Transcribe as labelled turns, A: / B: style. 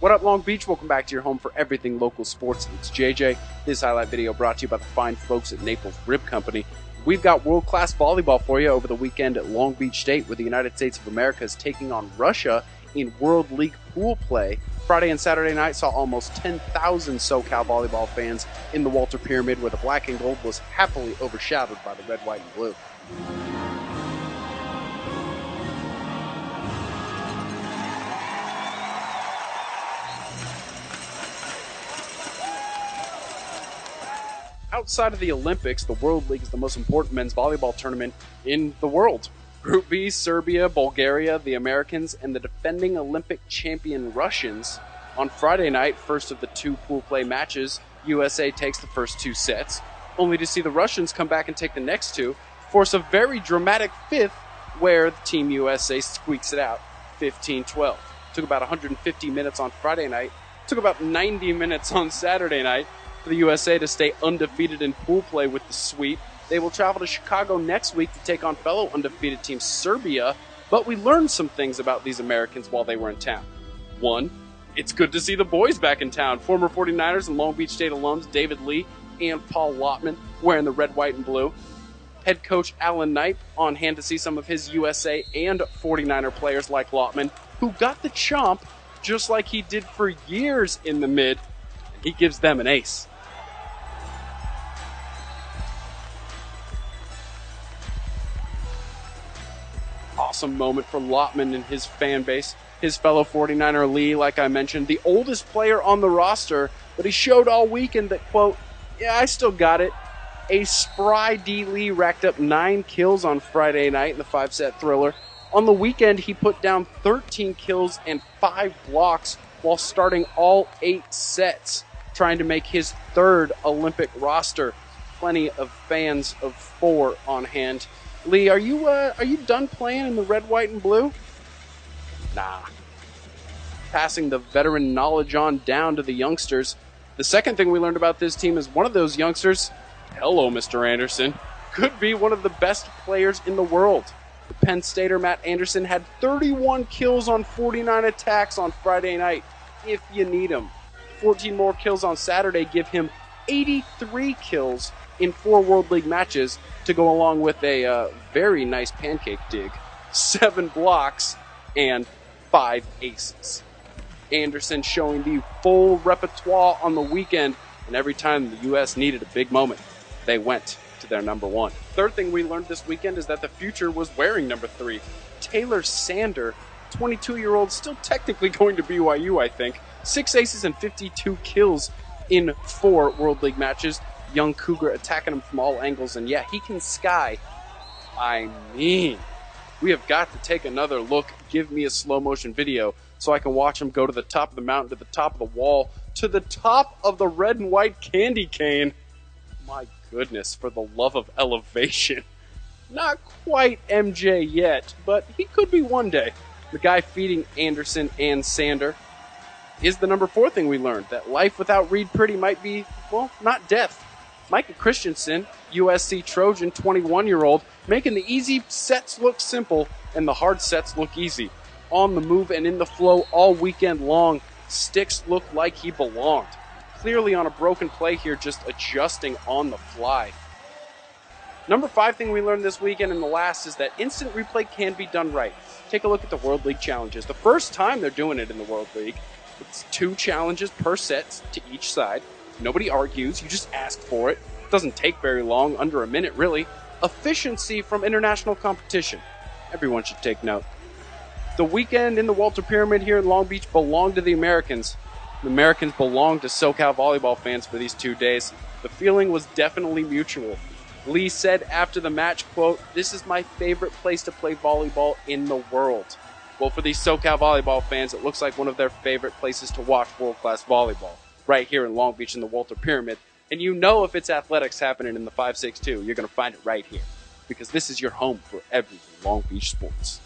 A: What up, Long Beach? Welcome back to your home for everything local sports. It's JJ. This highlight video brought to you by the fine folks at Naples Rib Company. We've got world-class volleyball for you over the weekend at Long Beach State, where the United States of America is taking on Russia in World League pool play. Friday and Saturday night saw almost 10,000 SoCal volleyball fans in the Walter Pyramid, where the black and gold was happily overshadowed by the red, white, and blue. Outside of the Olympics, the World League is the most important men's volleyball tournament in the world. Group B, Serbia, Bulgaria, the Americans, and the defending Olympic champion Russians. On Friday night, first of the two pool play matches, USA takes the first two sets, only to see the Russians come back and take the next two, force a very dramatic fifth where the Team USA squeaks it out 15-12. Took about 150 minutes on Friday night, took about 90 minutes on Saturday night, for the USA to stay undefeated in pool play with the sweep. They will travel to Chicago next week to take on fellow undefeated team Serbia, but we learned some things about these Americans while they were in town. One, it's good to see the boys back in town. Former 49ers and Long Beach State alums David Lee and Paul Lottman wearing the red, white, and blue. Head coach Alan Knipe on hand to see some of his USA and 49er players like Lottman, who got the chomp just like he did for years in the mid, and he gives them an ace. Awesome moment for Lottman and his fan base. His fellow 49er Lee, like I mentioned, the oldest player on the roster, but he showed all weekend that, quote, yeah, I still got it. A spry D. Lee racked up 9 kills on Friday night in the 5-set thriller. On the weekend, he put down 13 kills and 5 blocks while starting all 8 sets, trying to make his third Olympic roster. Plenty of fans of 4 on hand. Lee, are you done playing in the red, white, and blue? Nah. Passing the veteran knowledge on down to the youngsters. The second thing we learned about this team is one of those youngsters, hello, Mr. Anderson, could be one of the best players in the world. The Penn Stater Matt Anderson had 31 kills on 49 attacks on Friday night, if you need him. 14 more kills on Saturday give him 83 kills in 4 World League matches, to go along with a very nice pancake dig, 7 blocks, and 5 aces. Anderson showing the full repertoire on the weekend, and every time the U.S. needed a big moment, they went to their number 1. Third thing we learned this weekend is that the future was wearing number 3. Taylor Sander, 22-year-old, still technically going to BYU, I think. 6 aces and 52 kills in 4 World League matches. Young Cougar attacking him from all angles, and yeah, he can sky. I mean, we have got to take another look. Give me a slow motion video so I can watch him go to the top of the mountain, to the top of the wall, to the top of the red and white candy cane. My goodness, for the love of elevation. Not quite MJ yet, but he could be one day. The guy feeding Anderson and Sander is the number 4 thing we learned, that life without Reed Priddy might be, well, not death. Micah Christensen, USC Trojan, 21-year-old, making the easy sets look simple and the hard sets look easy. On the move and in the flow all weekend long, sticks looked like he belonged. Clearly on a broken play here, just adjusting on the fly. Number 5 thing we learned this weekend, and the last, is that instant replay can be done right. Take a look at the World League challenges. The first time they're doing it in the World League, it's 2 challenges per set to each side. Nobody argues, you just ask for it. It doesn't take very long, under a minute really. Efficiency from international competition. Everyone should take note. The weekend in the Walter Pyramid here in Long Beach belonged to the Americans. The Americans belong to SoCal volleyball fans for these 2 days. The feeling was definitely mutual. Lee said after the match, quote, "This is my favorite place to play volleyball in the world." Well, for these SoCal volleyball fans, it looks like one of their favorite places to watch world-class volleyball. Right here in Long Beach in the Walter Pyramid. And you know if it's athletics happening in the 562, you're going to find it right here. Because this is your home for everything Long Beach sports.